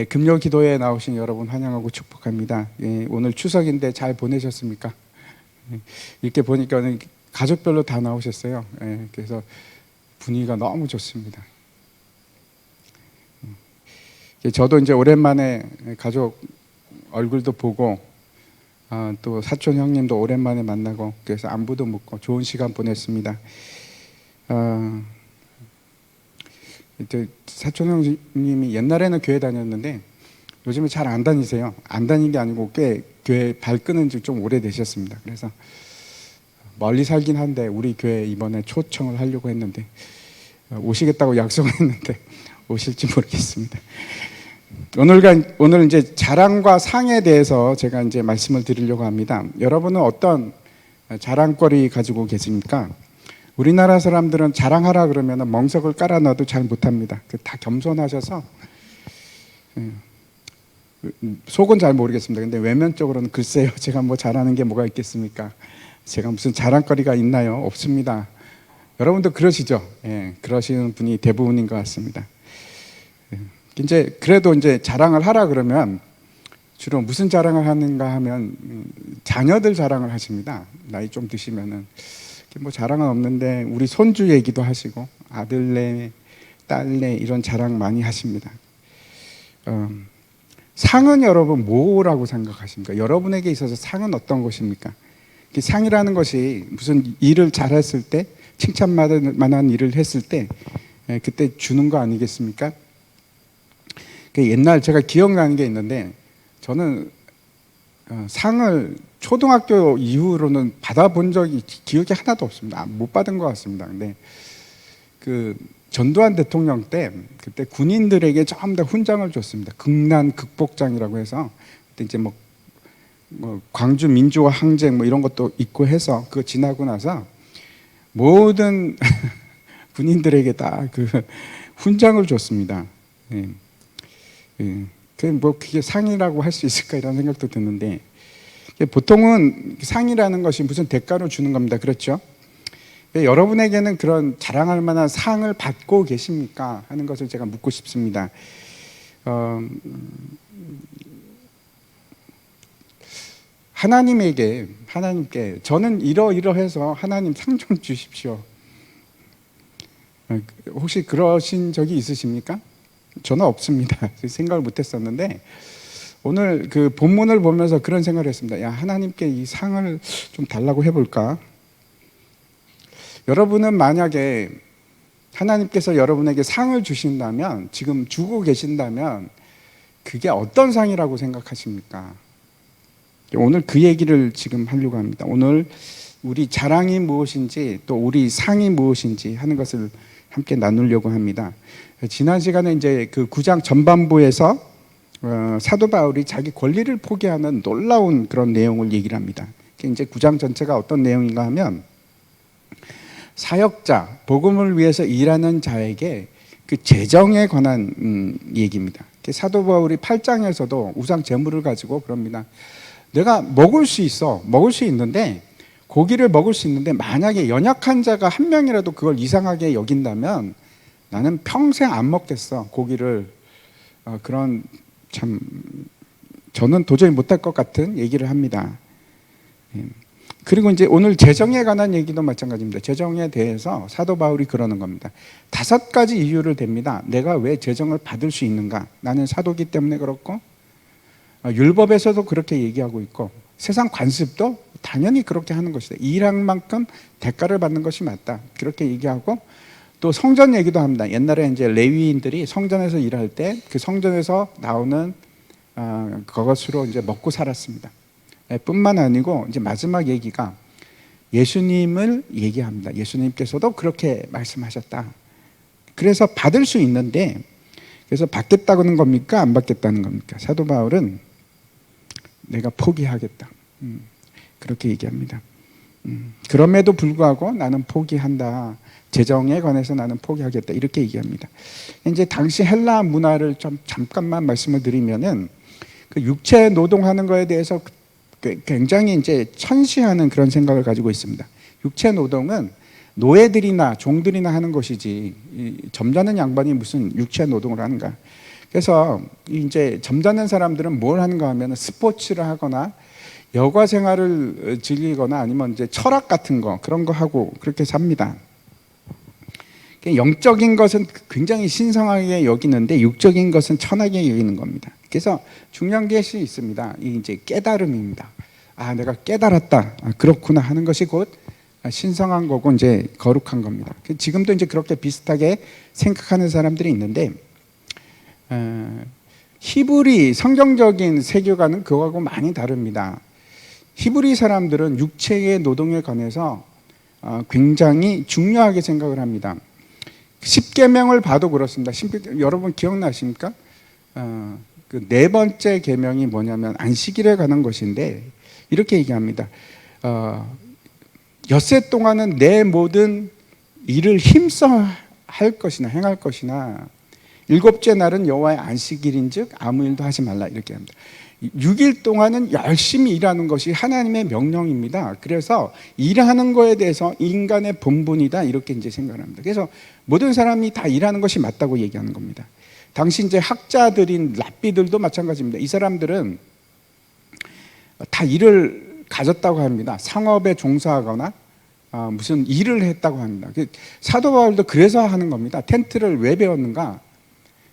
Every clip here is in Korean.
예, 금요 기도에 나오신 여러분 환영하고 축복합니다. 예, 오늘 추석인데 잘 보내셨습니까? 예, 이렇게 보니까 가족별로 다 나오셨어요. 예, 그래서 분위기가 너무 좋습니다. 예, 저도 이제 오랜만에 가족 얼굴도 보고 또 사촌 형님도 오랜만에 만나고 그래서 안부도 묻고 좋은 시간 보냈습니다. 사촌 형님이 옛날에는 교회 다녔는데 요즘에 잘 안 다니세요. 안 다니는 게 아니고 꽤 교회 발끈은 지 좀 오래되셨습니다. 그래서 멀리 살긴 한데 우리 교회 이번에 초청을 하려고 했는데 오시겠다고 약속했는데 오실지 모르겠습니다. 오늘 이제 자랑과 상에 대해서 제가 이제 말씀을 드리려고 합니다. 여러분은 어떤 자랑거리 가지고 계십니까? 우리나라 사람들은 자랑하라 그러면 멍석을 깔아놔도 잘 못합니다. 다 겸손하셔서 속은 잘 모르겠습니다. 근데 외면적으로는 글쎄요, 제가 뭐 잘하는 게 뭐가 있겠습니까? 제가 무슨 자랑거리가 있나요? 없습니다. 여러분도 그러시죠? 예, 그러시는 분이 대부분인 것 같습니다. 이제 그래도 이제 자랑을 하라 그러면 주로 무슨 자랑을 하는가 하면 자녀들 자랑을 하십니다. 나이 좀 드시면은 뭐 자랑은 없는데 우리 손주 얘기도 하시고 아들네, 딸네 이런 자랑 많이 하십니다. 상은 여러분 뭐라고 생각하십니까? 여러분에게 있어서 상은 어떤 것입니까? 상이라는 것이 무슨 일을 잘했을 때 칭찬받을 만한 일을 했을 때 그때 주는 거 아니겠습니까? 옛날 제가 기억나는 게 있는데 저는 상을 초등학교 이후로는 받아본 적이 기억이 하나도 없습니다. 못 받은 것 같습니다. 근데 그 전두환 대통령 때 그때 군인들에게 전부 다 훈장을 줬습니다. 극난 극복장이라고 해서 그때 이제 뭐 광주 민주화 항쟁 뭐 이런 것도 있고 해서 그거 지나고 나서 모든 군인들에게 다 그 훈장을 줬습니다. 예. 예. 그게 상이라고 할 수 있을까 이런 생각도 드는데 보통은 상이라는 것이 무슨 대가로 주는 겁니다. 그렇죠? 여러분에게는 그런 자랑할 만한 상을 받고 계십니까? 하는 것을 제가 묻고 싶습니다. 하나님께 저는 이러이러해서 하나님 상 좀 주십시오. 혹시 그러신 적이 있으십니까? 저는 없습니다. 생각을 못했었는데 오늘 그 본문을 보면서 그런 생각을 했습니다. 야, 하나님께 이 상을 좀 달라고 해볼까? 여러분은 만약에 하나님께서 여러분에게 상을 주신다면, 지금 주고 계신다면 그게 어떤 상이라고 생각하십니까? 오늘 그 얘기를 지금 하려고 합니다. 오늘 우리 자랑이 무엇인지 또 우리 상이 무엇인지 하는 것을 함께 나누려고 합니다. 지난 시간에 이제 그 9장 전반부에서 사도 바울이 자기 권리를 포기하는 놀라운 그런 내용을 얘기를 합니다. 이제 9장 전체가 어떤 내용인가 하면 사역자, 복음을 위해서 일하는 자에게 그 재정에 관한 얘기입니다. 사도 바울이 8장에서도 우상 제물을 가지고 그럽니다. 내가 먹을 수 있는데 고기를 먹을 수 있는데 만약에 연약한 자가 한 명이라도 그걸 이상하게 여긴다면 나는 평생 안 먹겠어, 고기를. 그런 참 저는 도저히 못할 것 같은 얘기를 합니다. 그리고 이제 오늘 재정에 관한 얘기도 마찬가지입니다. 재정에 대해서 사도 바울이 그러는 겁니다. 5가지 이유를 댑니다. 내가 왜 재정을 받을 수 있는가? 나는 사도기 때문에 그렇고 율법에서도 그렇게 얘기하고 있고 세상 관습도 당연히 그렇게 하는 것이다. 일한 만큼 대가를 받는 것이 맞다. 그렇게 얘기하고 또 성전 얘기도 합니다. 옛날에 이제 레위인들이 성전에서 일할 때 그 성전에서 나오는 그것으로 이제 먹고 살았습니다. 뿐만 아니고 이제 마지막 얘기가 예수님을 얘기합니다. 예수님께서도 그렇게 말씀하셨다. 그래서 받을 수 있는데 그래서 받겠다는 겁니까? 안 받겠다는 겁니까? 사도 바울은 내가 포기하겠다. 그렇게 얘기합니다. 그럼에도 불구하고 나는 포기한다. 재정에 관해서 나는 포기하겠다. 이렇게 얘기합니다. 이제 당시 헬라 문화를 좀 잠깐만 말씀을 드리면은 그 육체 노동하는 거에 대해서 굉장히 이제 천시하는 그런 생각을 가지고 있습니다. 육체 노동은 노예들이나 종들이나 하는 것이지 점잖은 양반이 무슨 육체 노동을 하는가? 그래서 이제 점잖은 사람들은 뭘 하는가 하면 스포츠를 하거나 여가 생활을 즐기거나 아니면 이제 철학 같은 거 그런 거 하고 그렇게 삽니다. 영적인 것은 굉장히 신성하게 여기는데 육적인 것은 천하게 여기는 겁니다. 그래서 중요한 것이 있습니다. 이 이제 깨달음입니다. 아, 내가 깨달았다. 아, 그렇구나 하는 것이 곧 신성한 거고 이제 거룩한 겁니다. 지금도 이제 그렇게 비슷하게 생각하는 사람들이 있는데 히브리 성경적인 세계관은 그거하고 많이 다릅니다. 히브리 사람들은 육체의 노동에 관해서 굉장히 중요하게 생각을 합니다. 십계명을 봐도 그렇습니다. 여러분 기억나십니까? 그 네 번째 계명이 뭐냐면 안식일에 관한 것인데 이렇게 얘기합니다. 엿새 동안은 내 모든 일을 힘써 할 것이나 행할 것이나 일곱째 날은 여호와의 안식일인즉 아무 일도 하지 말라 이렇게 합니다. 6일 동안은 열심히 일하는 것이 하나님의 명령입니다. 그래서 일하는 거에 대해서 인간의 본분이다 이렇게 이제 생각을 합니다. 그래서 모든 사람이 다 일하는 것이 맞다고 얘기하는 겁니다. 당시 이제 학자들인 랍비들도 마찬가지입니다. 이 사람들은 다 일을 가졌다고 합니다. 상업에 종사하거나 무슨 일을 했다고 합니다. 사도 바울도 그래서 하는 겁니다. 텐트를 왜 배웠는가?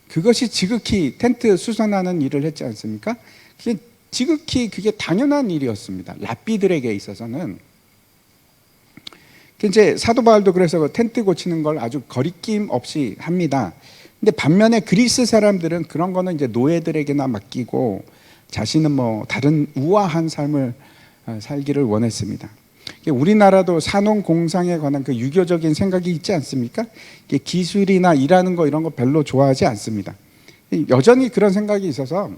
그것이 지극히 텐트 수선하는 일을 했지 않습니까? 지극히 그게 당연한 일이었습니다. 랍비들에게 있어서는. 이제 사도 바울도 그래서 그 텐트 고치는 걸 아주 거리낌 없이 합니다. 근데 반면에 그리스 사람들은 그런 거는 이제 노예들에게나 맡기고 자신은 뭐 다른 우아한 삶을 살기를 원했습니다. 우리나라도 산업공상에 관한 그 유교적인 생각이 있지 않습니까? 기술이나 일하는 거 이런 거 별로 좋아하지 않습니다. 여전히 그런 생각이 있어서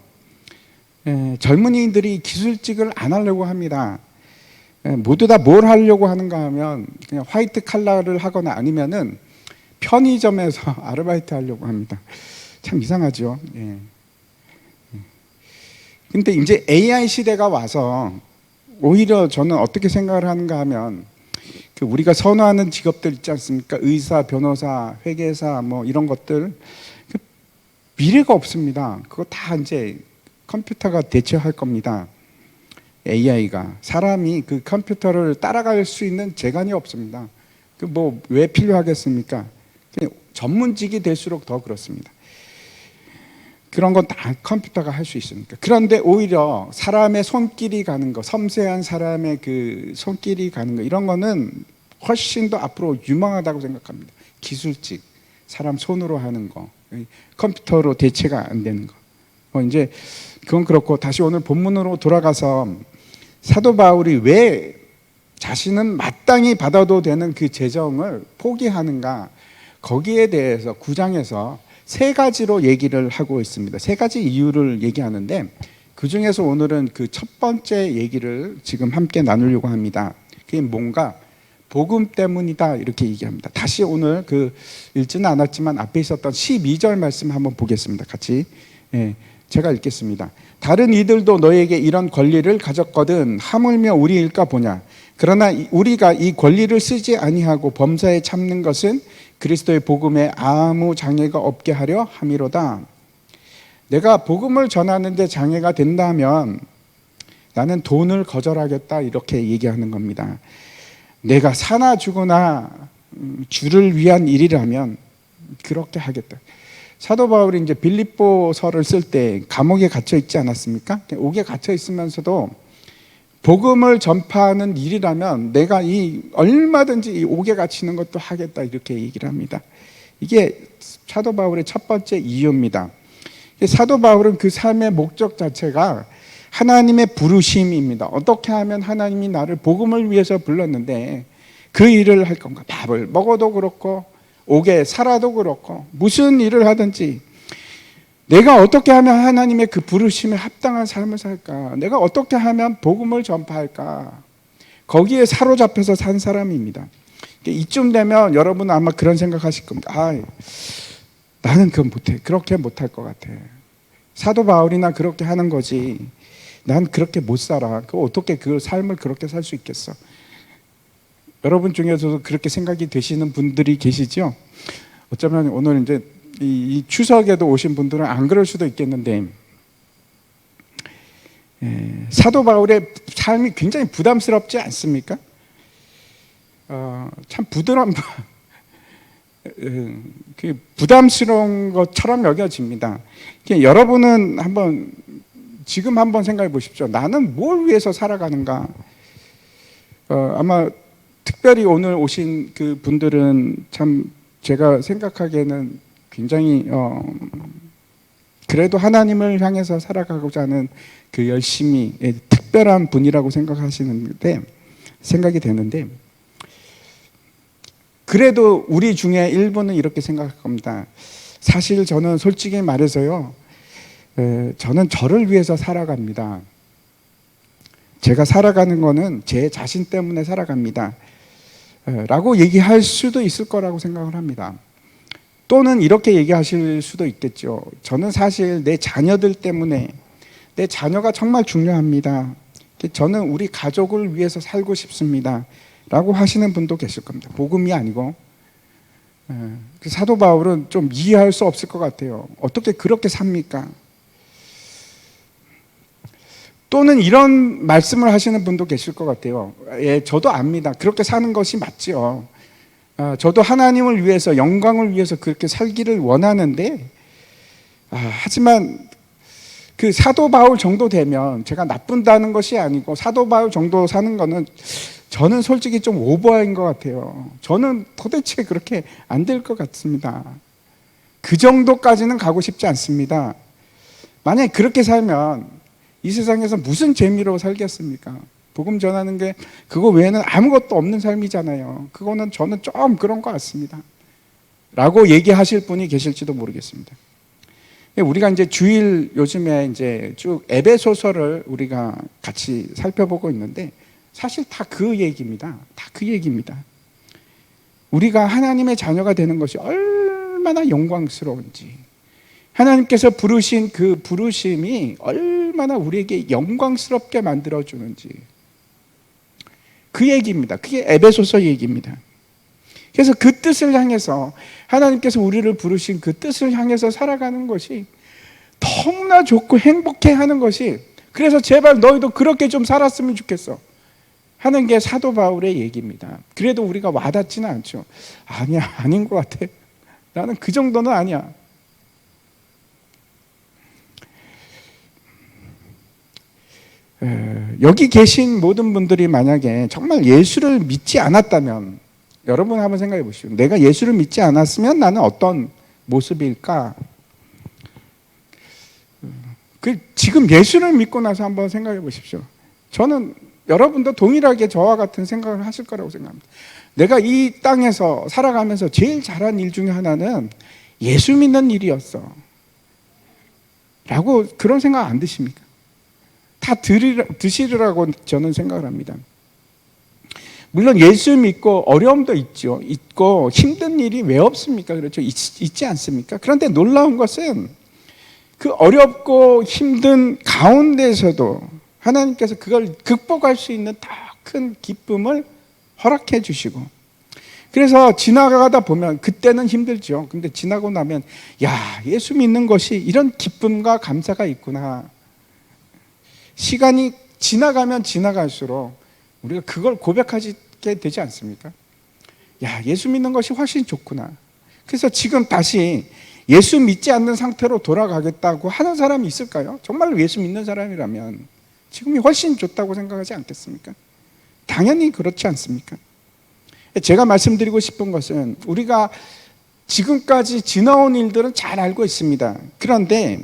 젊은이들이 기술직을 안 하려고 합니다. 모두 다 뭘 하려고 하는가 하면 그냥 화이트 칼라를 하거나 아니면은 편의점에서 아르바이트 하려고 합니다. 참 이상하죠. 근데 이제 AI 시대가 와서 오히려 저는 어떻게 생각을 하는가 하면 우리가 선호하는 직업들 있지 않습니까? 의사, 변호사, 회계사 뭐 이런 것들 미래가 없습니다. 그거 다 이제 컴퓨터가 대체할 겁니다. AI가 사람이 그 컴퓨터를 따라갈 수 있는 재간이 없습니다. 그 뭐 왜 필요하겠습니까? 전문직이 될수록 더 그렇습니다. 그런 건 다 컴퓨터가 할 수 있으니까. 그런데 오히려 사람의 손길이 가는 거, 섬세한 사람의 그 손길이 가는 거 이런 거는 훨씬 더 앞으로 유망하다고 생각합니다. 기술직, 사람 손으로 하는 거, 컴퓨터로 대체가 안 되는 거. 이제 그건 그렇고 다시 오늘 본문으로 돌아가서 사도 바울이 왜 자신은 마땅히 받아도 되는 그 재정을 포기하는가 거기에 대해서 9장에서 세 가지로 얘기를 하고 있습니다. 세 가지 이유를 얘기하는데 그 중에서 오늘은 그 첫 번째 얘기를 지금 함께 나누려고 합니다. 그게 뭔가 복음 때문이다 이렇게 얘기합니다. 다시 오늘 그 읽지는 않았지만 앞에 있었던 12절 말씀 한번 보겠습니다. 같이 제가 읽겠습니다. 다른 이들도 너에게 이런 권리를 가졌거든 하물며 우리일까 보냐. 그러나 우리가 이 권리를 쓰지 아니하고 범사에 참는 것은 그리스도의 복음에 아무 장애가 없게 하려 함이로다. 내가 복음을 전하는데 장애가 된다면 나는 돈을 거절하겠다 이렇게 얘기하는 겁니다. 내가 사나 죽으나 주를 위한 일이라면 그렇게 하겠다. 사도 바울이 이제 빌립보서를 쓸 때 감옥에 갇혀 있지 않았습니까? 옥에 갇혀 있으면서도 복음을 전파하는 일이라면 내가 얼마든지 이 옥에 갇히는 것도 하겠다 이렇게 얘기를 합니다. 이게 사도 바울의 첫 번째 이유입니다. 사도 바울은 그 삶의 목적 자체가 하나님의 부르심입니다. 어떻게 하면 하나님이 나를 복음을 위해서 불렀는데 그 일을 할 건가? 밥을 먹어도 그렇고 옥에 살아도 그렇고 무슨 일을 하든지 내가 어떻게 하면 하나님의 그 부르심에 합당한 삶을 살까? 내가 어떻게 하면 복음을 전파할까? 거기에 사로잡혀서 산 사람입니다. 이쯤 되면 여러분은 아마 그런 생각하실 겁니다. 나는 그건 못해. 그렇게 못할 것 같아. 사도 바울이나 그렇게 하는 거지. 난 그렇게 못 살아. 어떻게 그 삶을 그렇게 살 수 있겠어? 여러분 중에서도 그렇게 생각이 되시는 분들이 계시죠? 어쩌면 오늘 이제 이 추석에도 오신 분들은 안 그럴 수도 있겠는데, 사도 바울의 삶이 굉장히 부담스럽지 않습니까? 참 부담스러운 것처럼 여겨집니다. 여러분은 지금 한번 생각해 보십시오. 나는 뭘 위해서 살아가는가? 아마 특별히 오늘 오신 그 분들은 참 제가 생각하기에는 굉장히 그래도 하나님을 향해서 살아가고자 하는 그 열심이 특별한 분이라고 생각이 되는데, 그래도 우리 중에 일부는 이렇게 생각할 겁니다. 사실 저는 솔직히 말해서요, 저는 저를 위해서 살아갑니다. 제가 살아가는 거는 제 자신 때문에 살아갑니다. 라고 얘기할 수도 있을 거라고 생각을 합니다. 또는 이렇게 얘기하실 수도 있겠죠. 저는 사실 내 자녀들 때문에, 내 자녀가 정말 중요합니다. 저는 우리 가족을 위해서 살고 싶습니다. 라고 하시는 분도 계실 겁니다. 복음이 아니고. 사도 바울은 좀 이해할 수 없을 것 같아요. 어떻게 그렇게 삽니까? 또는 이런 말씀을 하시는 분도 계실 것 같아요. 저도 압니다. 그렇게 사는 것이 맞지요. 저도 하나님을 위해서, 영광을 위해서 그렇게 살기를 원하는데, 하지만 그 사도 바울 정도 되면, 제가 나쁜다는 것이 아니고 사도 바울 정도 사는 거는 저는 솔직히 좀 오버인 것 같아요. 저는 도대체 그렇게 안 될 것 같습니다. 그 정도까지는 가고 싶지 않습니다. 만약에 그렇게 살면 이 세상에서 무슨 재미로 살겠습니까? 복음 전하는 게 그거 외에는 아무것도 없는 삶이잖아요. 그거는 저는 좀 그런 것 같습니다. 라고 얘기하실 분이 계실지도 모르겠습니다. 우리가 이제 주일 요즘에 이제 쭉 에베소서를 우리가 같이 살펴보고 있는데, 사실 다 그 얘기입니다. 다 그 얘기입니다. 우리가 하나님의 자녀가 되는 것이 얼마나 영광스러운지, 하나님께서 부르신 그 부르심이 얼마나 우리에게 영광스럽게 만들어주는지, 그 얘기입니다. 그게 에베소서 얘기입니다. 그래서 그 뜻을 향해서, 하나님께서 우리를 부르신 그 뜻을 향해서 살아가는 것이 너무나 좋고 행복해 하는 것이, 그래서 제발 너희도 그렇게 좀 살았으면 좋겠어 하는 게 사도 바울의 얘기입니다. 그래도 우리가 와닿지는 않죠. 아니야, 아닌 것 같아. 나는 그 정도는 아니야. 여기 계신 모든 분들이 만약에 정말 예수를 믿지 않았다면, 여러분 한번 생각해 보시오. 내가 예수를 믿지 않았으면 나는 어떤 모습일까? 지금 예수를 믿고 나서 한번 생각해 보십시오. 저는 여러분도 동일하게 저와 같은 생각을 하실 거라고 생각합니다. 내가 이 땅에서 살아가면서 제일 잘한 일 중에 하나는 예수 믿는 일이었어 라고, 그런 생각 안 드십니까? 다 드시리라고 저는 생각을 합니다. 물론 예수 믿고 어려움도 있고 힘든 일이 왜 없습니까? 그렇죠? 있지 않습니까? 그런데 놀라운 것은 그 어렵고 힘든 가운데서도 하나님께서 그걸 극복할 수 있는 더 큰 기쁨을 허락해 주시고, 그래서 지나가다 보면 그때는 힘들죠. 근데 지나고 나면, 야, 예수 믿는 것이 이런 기쁨과 감사가 있구나. 시간이 지나가면 지나갈수록 우리가 그걸 고백하게 되지 않습니까? 야, 예수 믿는 것이 훨씬 좋구나. 그래서 지금 다시 예수 믿지 않는 상태로 돌아가겠다고 하는 사람이 있을까요? 정말 예수 믿는 사람이라면 지금이 훨씬 좋다고 생각하지 않겠습니까? 당연히 그렇지 않습니까? 제가 말씀드리고 싶은 것은, 우리가 지금까지 지나온 일들은 잘 알고 있습니다. 그런데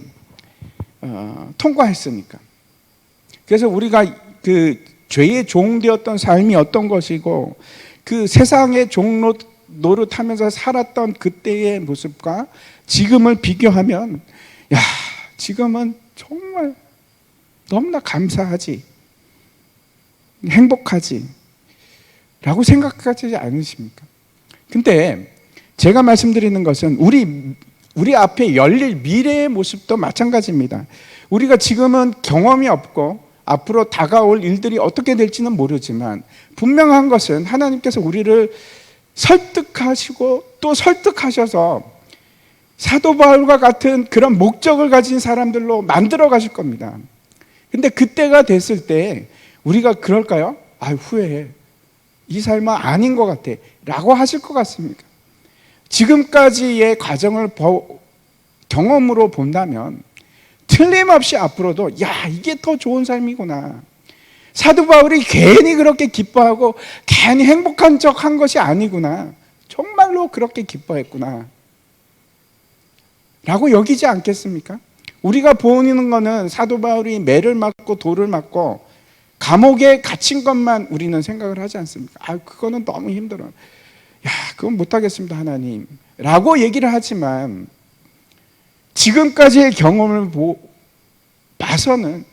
통과했으니까. 그래서 우리가 그 죄의 종되었던 삶이 어떤 것이고, 그 세상의 종 노릇하면서 살았던 그때의 모습과 지금을 비교하면, 야, 지금은 정말 너무나 감사하지, 행복하지 라고 생각하지 않으십니까? 근데 제가 말씀드리는 것은 우리 앞에 열릴 미래의 모습도 마찬가지입니다. 우리가 지금은 경험이 없고 앞으로 다가올 일들이 어떻게 될지는 모르지만, 분명한 것은 하나님께서 우리를 설득하시고 또 설득하셔서 사도 바울과 같은 그런 목적을 가진 사람들로 만들어 가실 겁니다. 근데 그때가 됐을 때 우리가 그럴까요? 후회해. 이 삶은 아닌 것 같아. 라고 하실 것 같습니까? 지금까지의 과정을 경험으로 본다면 틀림없이 앞으로도 이게 더 좋은 삶이구나. 사도 바울이 괜히 그렇게 기뻐하고 괜히 행복한 척 한 것이 아니구나. 정말로 그렇게 기뻐했구나. 라고 여기지 않겠습니까? 우리가 보는 거는 사도 바울이 매를 맞고 돌을 맞고 감옥에 갇힌 것만 우리는 생각을 하지 않습니까? 그거는 너무 힘들어. 그건 못하겠습니다, 하나님. 라고 얘기를 하지만 지금까지의 경험을 봐서는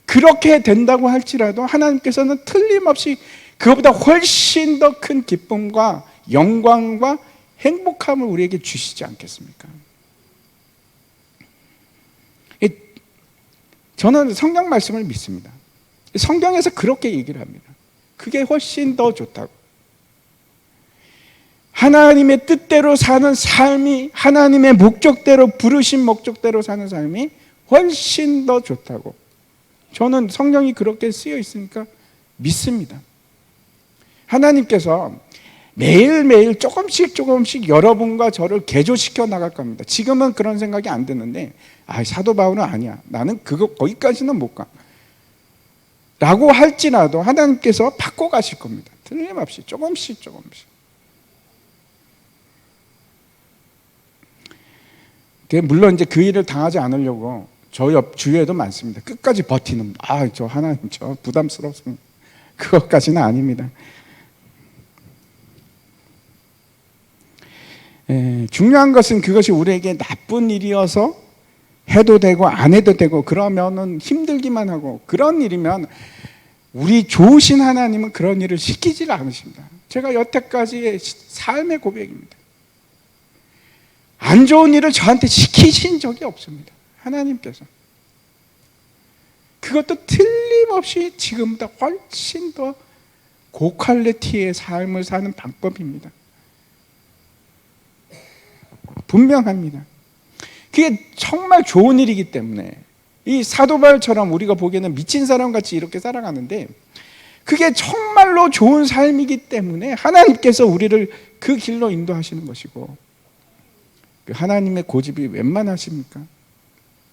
그렇게 된다고 할지라도 하나님께서는 틀림없이 그것보다 훨씬 더 큰 기쁨과 영광과 행복함을 우리에게 주시지 않겠습니까? 저는 성경 말씀을 믿습니다. 성경에서 그렇게 얘기를 합니다. 그게 훨씬 더 좋다고. 하나님의 뜻대로 사는 삶이, 하나님의 목적대로, 부르신 목적대로 사는 삶이 훨씬 더 좋다고. 저는 성경이 그렇게 쓰여 있으니까 믿습니다. 하나님께서 매일매일 조금씩 여러분과 저를 개조시켜 나갈 겁니다. 지금은 그런 생각이 안 드는데 사도 바울은 아니야. 나는 거기까지는 못 가. 라고 할지라도 하나님께서 바꿔가실 겁니다. 틀림없이 조금씩. 물론 이제 그 일을 당하지 않으려고 저 옆 주위에도 많습니다. 끝까지 버티는 저 하나님 저 부담스럽습니다. 그것까지는 아닙니다. 중요한 것은 그것이 우리에게 나쁜 일이어서 해도 되고 안 해도 되고 그러면은 힘들기만 하고 그런 일이면 우리 좋으신 하나님은 그런 일을 시키질 않으십니다. 제가 여태까지의 삶의 고백입니다. 안 좋은 일을 저한테 시키신 적이 없습니다. 하나님께서. 그것도 틀림없이 지금보다 훨씬 더 고퀄리티의 삶을 사는 방법입니다. 분명합니다. 그게 정말 좋은 일이기 때문에 이 사도 바울처럼 우리가 보기에는 미친 사람같이 이렇게 살아가는데 그게 정말로 좋은 삶이기 때문에 하나님께서 우리를 그 길로 인도하시는 것이고 하나님의 고집이 웬만하십니까?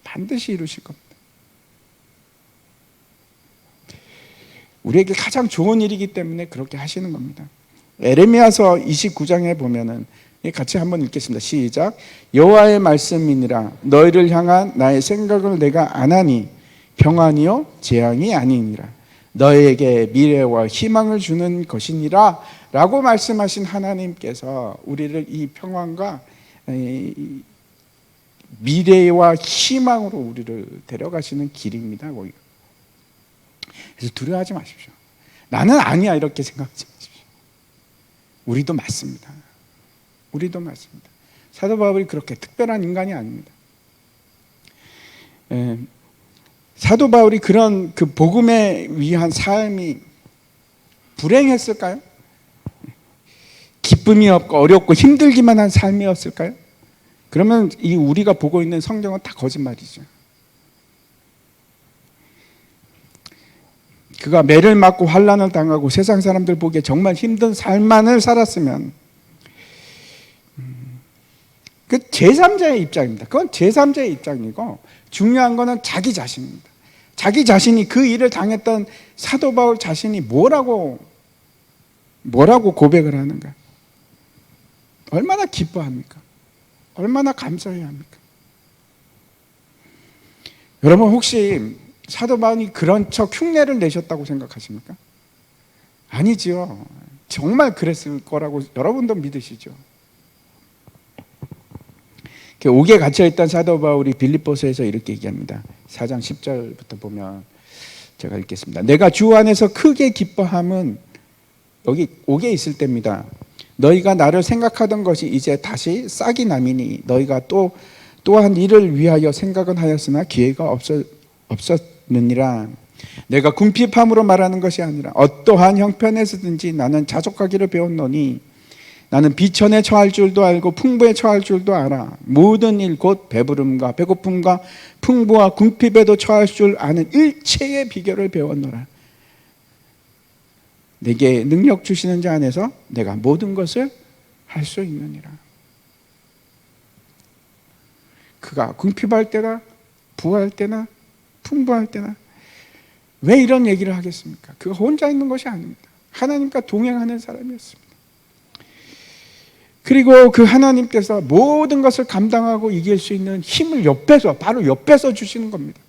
반드시 이루실 겁니다. 우리에게 가장 좋은 일이기 때문에 그렇게 하시는 겁니다. 에레미야서 29장에 보면은 같이 한번 읽겠습니다. 시작. 여호와의 말씀이니라 너희를 향한 나의 생각을 내가 아나니 평안이요 재앙이 아니니라 너희에게 미래와 희망을 주는 것이니라 라고 말씀하신 하나님께서 우리를 이 평안과 미래와 희망으로 우리를 데려가시는 길입니다. 그래서 두려워하지 마십시오. 나는 아니야 이렇게 생각하지 마십시오. 우리도 맞습니다. 사도 바울이 그렇게 특별한 인간이 아닙니다. 사도 바울이 그런 그 복음에 위한 삶이 불행했을까요? 기쁨이 없고 어렵고 힘들기만 한 삶이었을까요? 그러면 이 우리가 보고 있는 성경은 다 거짓말이죠. 그가 매를 맞고 환난을 당하고 세상 사람들 보기에 정말 힘든 삶만을 살았으면 그 제3자의 입장입니다. 그건 제3자의 입장이고 중요한 거는 자기 자신입니다. 자기 자신이 그 일을 당했던 사도 바울 자신이 뭐라고 고백을 하는가? 얼마나 기뻐합니까? 얼마나 감사해야 합니까? 여러분 혹시 사도 바울이 그런 척 흉내를 내셨다고 생각하십니까? 아니지요. 정말 그랬을 거라고 여러분도 믿으시죠? 옥에 갇혀있던 사도 바울이 빌립보서에서 이렇게 얘기합니다. 4장 10절부터 보면 제가 읽겠습니다. 내가 주 안에서 크게 기뻐함은 여기 옥에 있을 때입니다. 너희가 나를 생각하던 것이 이제 다시 싹이 남이니 너희가 또한 이를 위하여 생각은 하였으나 기회가 없었느니라. 내가 궁핍함으로 말하는 것이 아니라 어떠한 형편에서든지 나는 자족하기를 배웠노니 나는 비천에 처할 줄도 알고 풍부에 처할 줄도 알아. 모든 일 곧 배부름과 배고픔과 풍부와 궁핍에도 처할 줄 아는 일체의 비결을 배웠노라. 내게 능력 주시는 자 안에서 내가 모든 것을 할 수 있느니라. 그가 궁핍할 때나 부할 때나 풍부할 때나 왜 이런 얘기를 하겠습니까? 그가 혼자 있는 것이 아닙니다. 하나님과 동행하는 사람이었습니다. 그리고 그 하나님께서 모든 것을 감당하고 이길 수 있는 힘을 옆에서, 바로 옆에서 주시는 겁니다.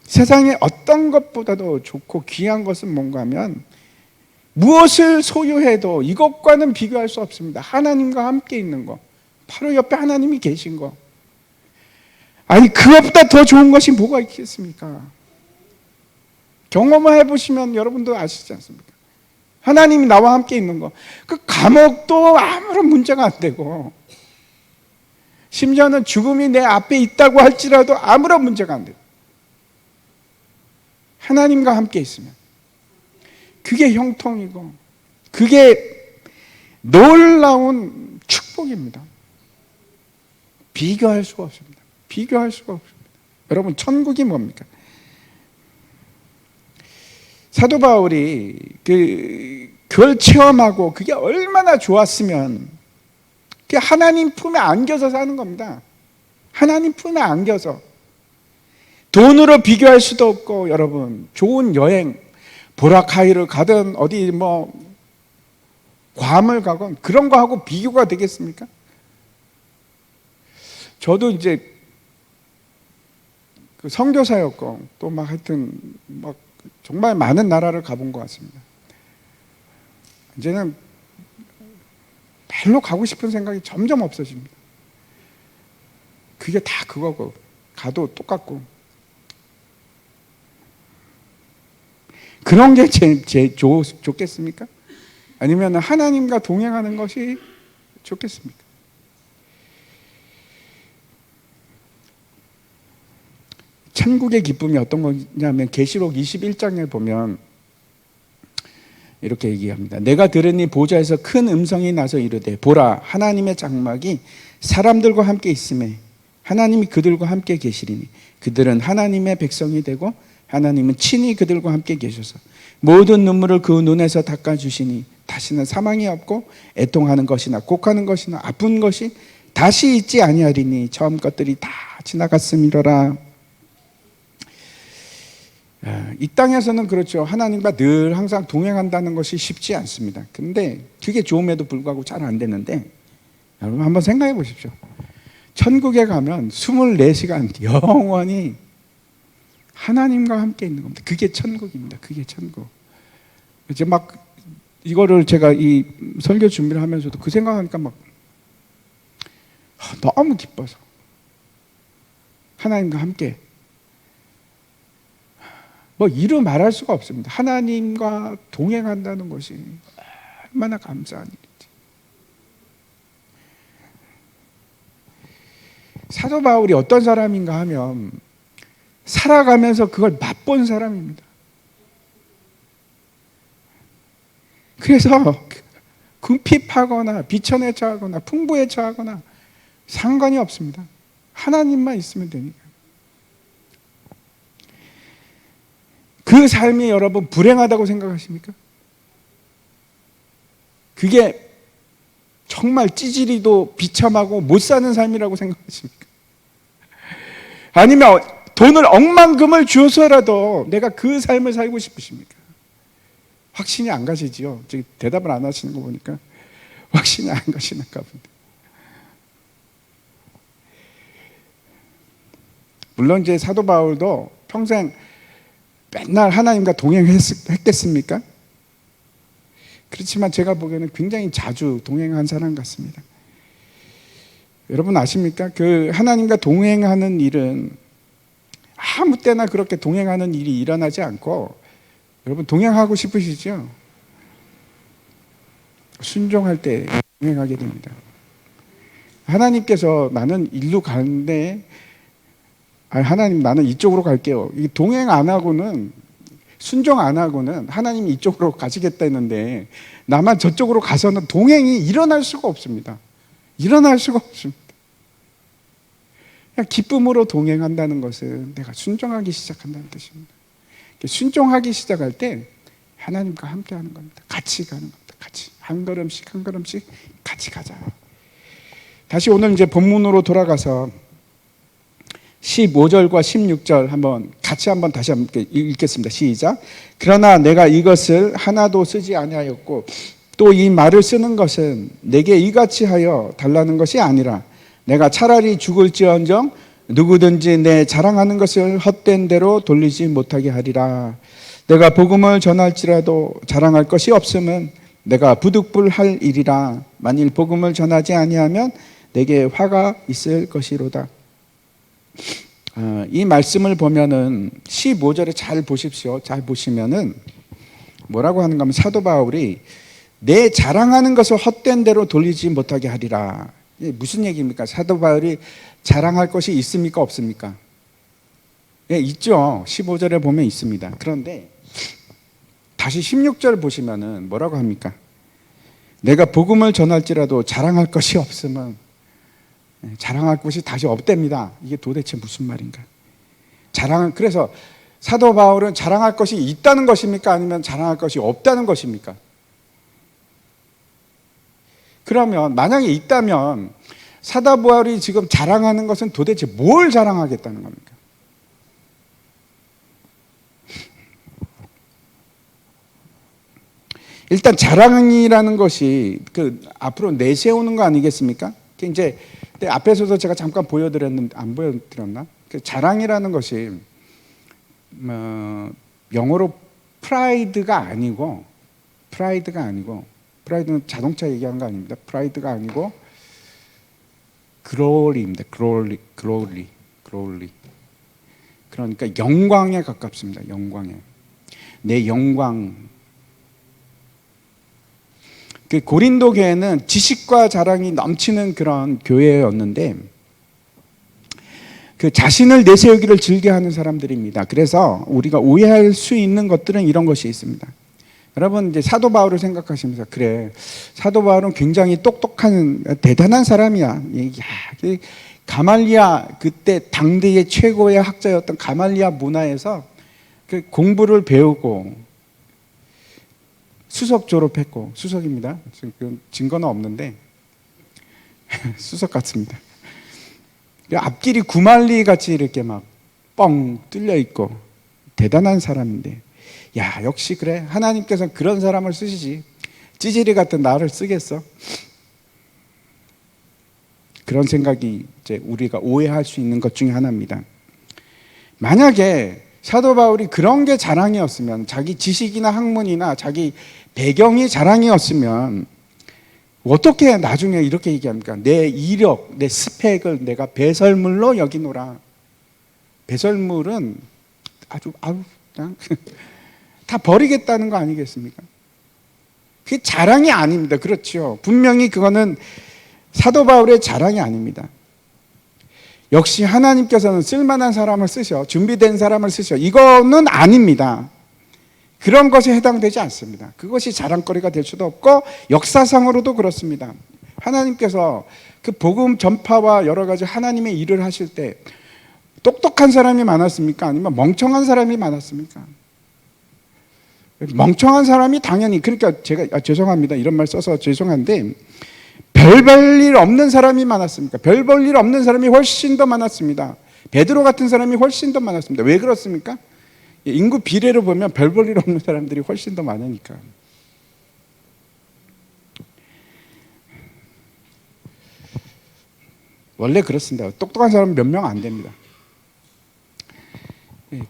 세상에 어떤 것보다도 좋고 귀한 것은 뭔가 하면 무엇을 소유해도 이것과는 비교할 수 없습니다. 하나님과 함께 있는 것, 바로 옆에 하나님이 계신 것. 아니, 그것보다 더 좋은 것이 뭐가 있겠습니까? 경험해 보시면 여러분도 아시지 않습니까? 하나님이 나와 함께 있는 거. 그 감옥도 아무런 문제가 안 되고, 심지어는 죽음이 내 앞에 있다고 할지라도 아무런 문제가 안 돼요. 하나님과 함께 있으면. 그게 형통이고, 그게 놀라운 축복입니다. 비교할 수가 없습니다. 비교할 수가 없습니다. 여러분, 천국이 뭡니까? 사도 바울이 그걸 체험하고 그게 얼마나 좋았으면 그게 하나님 품에 안겨서 사는 겁니다. 하나님 품에 안겨서. 돈으로 비교할 수도 없고, 여러분, 좋은 여행, 보라카이를 가든 어디 괌을 가건 그런 거 하고 비교가 되겠습니까? 저도 이제 그 선교사였고 또 하여튼 정말 많은 나라를 가본 것 같습니다. 이제는 별로 가고 싶은 생각이 점점 없어집니다. 그게 다 그거고, 가도 똑같고. 그런 게 제일 좋겠습니까? 아니면 하나님과 동행하는 것이 좋겠습니까? 천국의 기쁨이 어떤 거냐면 계시록 21장에 보면 이렇게 얘기합니다. 내가 들으니 보좌에서 큰 음성이 나서 이르되 보라, 하나님의 장막이 사람들과 함께 있음에 하나님이 그들과 함께 계시리니 그들은 하나님의 백성이 되고 하나님은 친히 그들과 함께 계셔서 모든 눈물을 그 눈에서 닦아주시니 다시는 사망이 없고 애통하는 것이나 곡하는 것이나 아픈 것이 다시 있지 아니하리니 처음 것들이 다 지나갔음이로라. 이 땅에서는 그렇죠. 하나님과 늘 항상 동행한다는 것이 쉽지 않습니다. 근데 그게 좋음에도 불구하고 잘 안 되는데, 여러분 한번 생각해 보십시오. 천국에 가면 24시간 영원히 하나님과 함께 있는 겁니다. 그게 천국입니다. 그게 천국. 이제 이거를 제가 이 설교 준비를 하면서도 그 생각하니까 너무 기뻐서 하나님과 함께 이루 말할 수가 없습니다. 하나님과 동행한다는 것이 얼마나 감사한 일인지. 사도 바울이 어떤 사람인가 하면 살아가면서 그걸 맛본 사람입니다. 그래서 궁핍하거나 비천에 처하거나 풍부에 처하거나 상관이 없습니다. 하나님만 있으면 되니까. 그 삶이 여러분 불행하다고 생각하십니까? 그게 정말 찌질이도 비참하고 못 사는 삶이라고 생각하십니까? 아니면 돈을 억만금을 주어서라도 내가 그 삶을 살고 싶으십니까? 확신이 안 가시지요? 대답을 안 하시는 거 보니까 확신이 안 가시는가 본데. 물론 이제 사도 바울도 평생 맨날 하나님과 동행했겠습니까? 그렇지만 제가 보기에는 굉장히 자주 동행한 사람 같습니다. 여러분 아십니까? 그 하나님과 동행하는 일은 아무 때나 그렇게 동행하는 일이 일어나지 않고, 여러분 동행하고 싶으시죠? 순종할 때 동행하게 됩니다. 하나님께서 나는 일로 가는데 하나님 나는 이쪽으로 갈게요. 동행 안 하고는 순종 안 하고는 하나님이 이쪽으로 가시겠다 했는데 나만 저쪽으로 가서는 동행이 일어날 수가 없습니다. 일어날 수가 없습니다. 그냥 기쁨으로 동행한다는 것은 내가 순종하기 시작한다는 뜻입니다. 순종하기 시작할 때 하나님과 함께 하는 겁니다. 같이 가는 겁니다. 같이 한 걸음씩 한 걸음씩 같이 가자. 다시 오늘 이제 본문으로 돌아가서 15절과 16절 한번 같이 다시 한번 읽겠습니다. 시작. 그러나 내가 이것을 하나도 쓰지 아니하였고 또 이 말을 쓰는 것은 내게 이같이 하여 달라는 것이 아니라 내가 차라리 죽을지언정 누구든지 내 자랑하는 것을 헛된 대로 돌리지 못하게 하리라. 내가 복음을 전할지라도 자랑할 것이 없으면 내가 부득불할 일이라. 만일 복음을 전하지 아니하면 내게 화가 있을 것이로다. 이 말씀을 보면은 15절에 잘 보십시오. 잘 보시면은 뭐라고 하는가 하면 사도 바울이 내 자랑하는 것을 헛된 대로 돌리지 못하게 하리라. 이게 무슨 얘기입니까? 사도 바울이 자랑할 것이 있습니까? 없습니까? 예, 있죠. 15절에 보면 있습니다. 그런데 다시 16절 보시면은 뭐라고 합니까? 내가 복음을 전할지라도 자랑할 것이 없으면 자랑할 것이 다시 없답니다. 이게 도대체 무슨 말인가? 그래서 사도 바울은 자랑할 것이 있다는 것입니까? 아니면 자랑할 것이 없다는 것입니까? 그러면 만약에 있다면 사도 바울이 지금 자랑하는 것은 도대체 뭘 자랑하겠다는 겁니까? 일단 자랑이라는 것이 앞으로 내세우는 거 아니겠습니까? 이제 앞에서도 제가 잠깐 보여드렸는데 안 보여드렸나? 자랑이라는 것이 영어로 프라이드가 아니고 프라이드는 자동차 얘기하는 거 아닙니다. 프라이드가 아니고 글로리입니다. 글로리. 그러니까 영광에 가깝습니다. 영광에. 내 영광. 고린도 교회는 지식과 자랑이 넘치는 그런 교회였는데 자신을 내세우기를 즐겨하는 사람들입니다. 그래서 우리가 오해할 수 있는 것들은 이런 것이 있습니다. 여러분 이제 사도 바울을 생각하시면서 그래 사도 바울은 굉장히 똑똑한 대단한 사람이야. 가말리아 그때 당대의 최고의 학자였던 가말리아 문화에서 공부를 배우고 수석 졸업했고 수석입니다. 지금 증거는 없는데 수석 같습니다. 앞길이 구말리 같이 이렇게 막 뻥 뚫려 있고 대단한 사람인데 야 역시 그래 하나님께서 그런 사람을 쓰시지 찌질이 같은 나를 쓰겠어? 그런 생각이 이제 우리가 오해할 수 있는 것 중에 하나입니다. 만약에 사도 바울이 그런 게 자랑이었으면 자기 지식이나 학문이나 자기 배경이 자랑이었으면 어떻게 나중에 이렇게 얘기합니까? 내 이력, 내 스펙을 내가 배설물로 여기노라. 배설물은 아주 그냥 다 버리겠다는 거 아니겠습니까? 그게 자랑이 아닙니다. 그렇죠. 분명히 그거는 사도 바울의 자랑이 아닙니다. 역시 하나님께서는 쓸만한 사람을 쓰셔, 준비된 사람을 쓰셔. 이거는 아닙니다. 그런 것에 해당되지 않습니다. 그것이 자랑거리가 될 수도 없고 역사상으로도 그렇습니다. 하나님께서 그 복음 전파와 여러 가지 하나님의 일을 하실 때 똑똑한 사람이 많았습니까? 아니면 멍청한 사람이 많았습니까? 멍청한 사람이 당연히 그러니까 제가 죄송합니다. 이런 말 써서 죄송한데 별 볼 일 없는 사람이 많았습니까? 별 볼 일 없는 사람이 훨씬 더 많았습니다. 베드로 같은 사람이 훨씬 더 많았습니다. 왜 그렇습니까? 인구 비례로 보면 별 볼 일 없는 사람들이 훨씬 더 많으니까. 원래 그렇습니다. 똑똑한 사람은 몇 명 안 됩니다.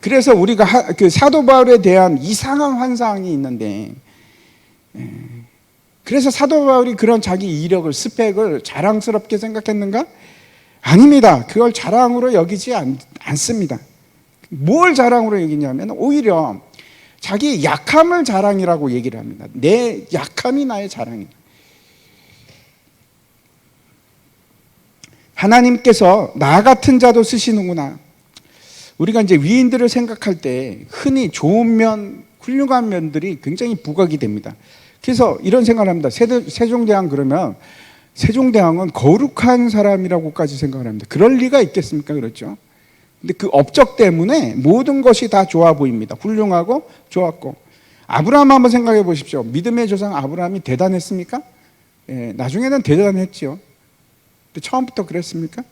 그래서 우리가 그 사도 바울에 대한 이상한 환상이 있는데 그래서 사도 바울이 그런 자기 이력을 스펙을 자랑스럽게 생각했는가? 아닙니다. 그걸 자랑으로 여기지 않습니다. 뭘 자랑으로 여기냐면 오히려 자기 약함을 자랑이라고 얘기를 합니다. 내 약함이 나의 자랑이다. 하나님께서 나 같은 자도 쓰시는구나. 우리가 이제 위인들을 생각할 때 흔히 좋은 면, 훌륭한 면들이 굉장히 부각이 됩니다. 그래서 이런 생각을 합니다. 세종대왕 그러면 세종대왕은 거룩한 사람이라고까지 생각을 합니다. 그럴 리가 있겠습니까? 그렇죠. 근데 그 업적 때문에 모든 것이 다 좋아 보입니다. 훌륭하고 좋았고. 아브라함 한번 생각해 보십시오. 믿음의 조상 아브라함이 대단했습니까? 예, 나중에는 대단했지요. 근데 처음부터 그랬습니까?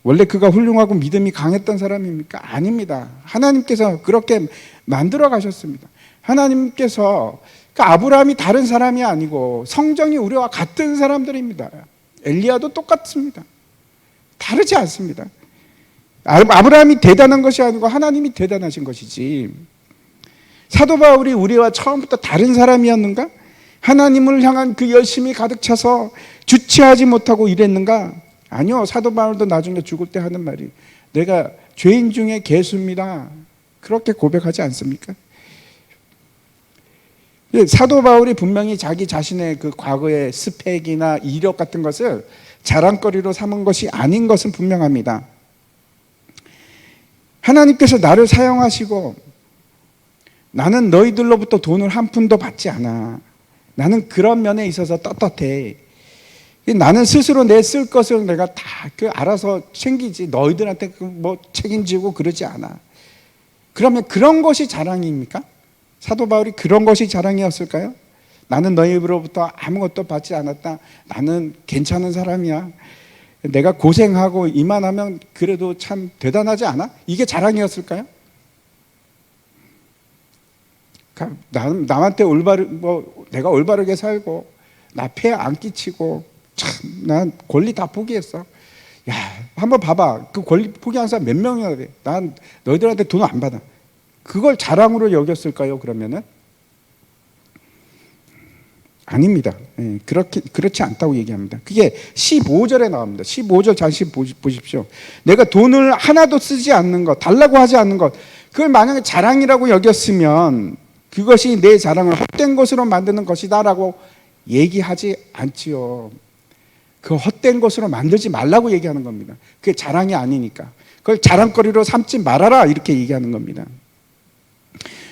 원래 그가 훌륭하고 믿음이 강했던 사람입니까? 아닙니다. 하나님께서 그렇게 만들어 가셨습니다. 하나님께서 그러니까 아브라함이 다른 사람이 아니고 성정이 우리와 같은 사람들입니다. 엘리야도 똑같습니다. 다르지 않습니다. 아브라함이 대단한 것이 아니고 하나님이 대단하신 것이지. 사도 바울이 우리와 처음부터 다른 사람이었는가? 하나님을 향한 그 열심이 가득 차서 주체하지 못하고 이랬는가? 아니요. 사도 바울도 나중에 죽을 때 하는 말이 내가 죄인 중에 괴수입니다. 그렇게 고백하지 않습니까? 사도 바울이 분명히 자기 자신의 그 과거의 스펙이나 이력 같은 것을 자랑거리로 삼은 것이 아닌 것은 분명합니다. 하나님께서 나를 사용하시고 나는 너희들로부터 돈을 한 푼도 받지 않아. 나는 그런 면에 있어서 떳떳해. 나는 스스로 내 쓸 것을 내가 다 알아서 챙기지 너희들한테 뭐 책임지고 그러지 않아. 그러면 그런 것이 자랑입니까? 사도 바울이 그런 것이 자랑이었을까요? 나는 너희로부터 아무것도 받지 않았다. 나는 괜찮은 사람이야. 내가 고생하고 이만하면 그래도 참 대단하지 않아? 이게 자랑이었을까요? 남한테 내가 올바르게 살고 나 폐 안 끼치고 참 난 권리 다 포기했어. 야, 한번 봐봐. 그 권리 포기한 사람 몇 명이나 돼. 난 너희들한테 돈 안 받아. 그걸 자랑으로 여겼을까요? 그러면은 아닙니다. 그렇지 않다고 얘기합니다. 그게 15절에 나옵니다. 15절 다시 보십시오. 내가 돈을 하나도 쓰지 않는 것, 달라고 하지 않는 것, 그걸 만약에 자랑이라고 여겼으면 그것이 내 자랑을 헛된 것으로 만드는 것이다라고 얘기하지 않지요. 그 헛된 것으로 만들지 말라고 얘기하는 겁니다. 그게 자랑이 아니니까. 그걸 자랑거리로 삼지 말아라 이렇게 얘기하는 겁니다.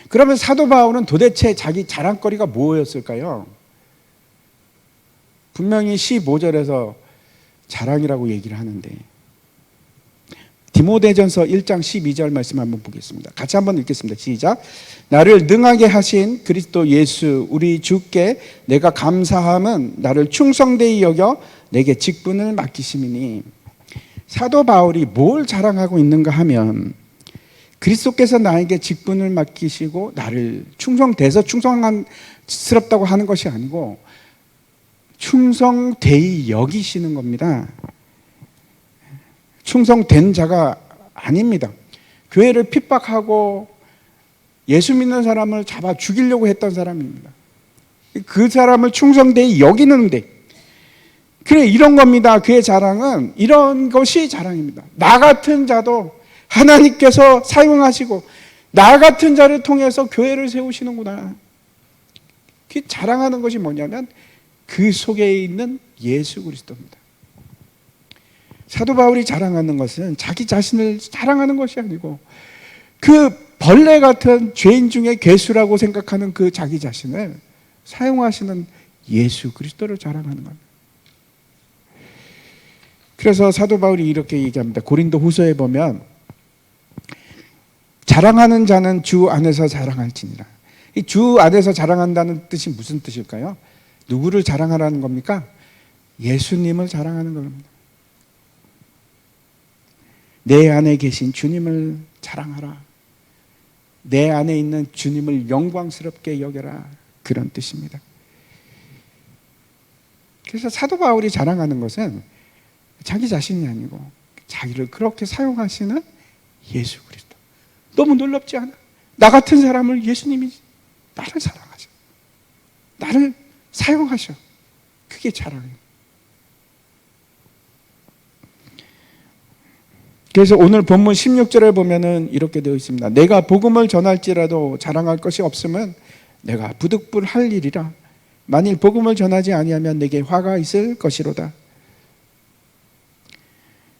그러면 사도 바울은 도대체 자기 자랑거리가 뭐였을까요? 분명히 15절에서 자랑이라고 얘기를 하는데 디모데전서 1장 12절 말씀 한번 보겠습니다. 같이 한번 읽겠습니다. 시작. 나를 능하게 하신 그리스도 예수 우리 주께 내가 감사함은 나를 충성되이 여겨 내게 직분을 맡기심이니. 사도 바울이 뭘 자랑하고 있는가 하면 그리스도께서 나에게 직분을 맡기시고 나를 충성돼서 충성스럽다고 하는 것이 아니고 충성되이 여기시는 겁니다. 충성된 자가 아닙니다. 교회를 핍박하고 예수 믿는 사람을 잡아 죽이려고 했던 사람입니다. 그 사람을 충성되이 여기는데 그래 이런 겁니다. 그의 자랑은 이런 것이 자랑입니다. 나 같은 자도 하나님께서 사용하시고 나 같은 자를 통해서 교회를 세우시는구나. 그 자랑하는 것이 뭐냐면 그 속에 있는 예수 그리스도입니다. 사도 바울이 자랑하는 것은 자기 자신을 자랑하는 것이 아니고 그 벌레 같은 죄인 중에 괴수라고 생각하는 그 자기 자신을 사용하시는 예수 그리스도를 자랑하는 겁니다. 그래서 사도 바울이 이렇게 얘기합니다. 고린도 후서에 보면 자랑하는 자는 주 안에서 자랑할지니라. 이 주 안에서 자랑한다는 뜻이 무슨 뜻일까요? 누구를 자랑하라는 겁니까? 예수님을 자랑하는 겁니다. 내 안에 계신 주님을 자랑하라. 내 안에 있는 주님을 영광스럽게 여겨라. 그런 뜻입니다. 그래서 사도 바울이 자랑하는 것은 자기 자신이 아니고 자기를 그렇게 사용하시는 예수 그리스도. 너무 놀랍지 않아? 나 같은 사람을 예수님이 나를 사랑하셔. 나를 사용하셔. 그게 자랑이에요. 그래서 오늘 본문 16절에 보면은 이렇게 되어 있습니다. 내가 복음을 전할지라도 자랑할 것이 없으면 내가 부득불할 일이라. 만일 복음을 전하지 아니하면 내게 화가 있을 것이로다.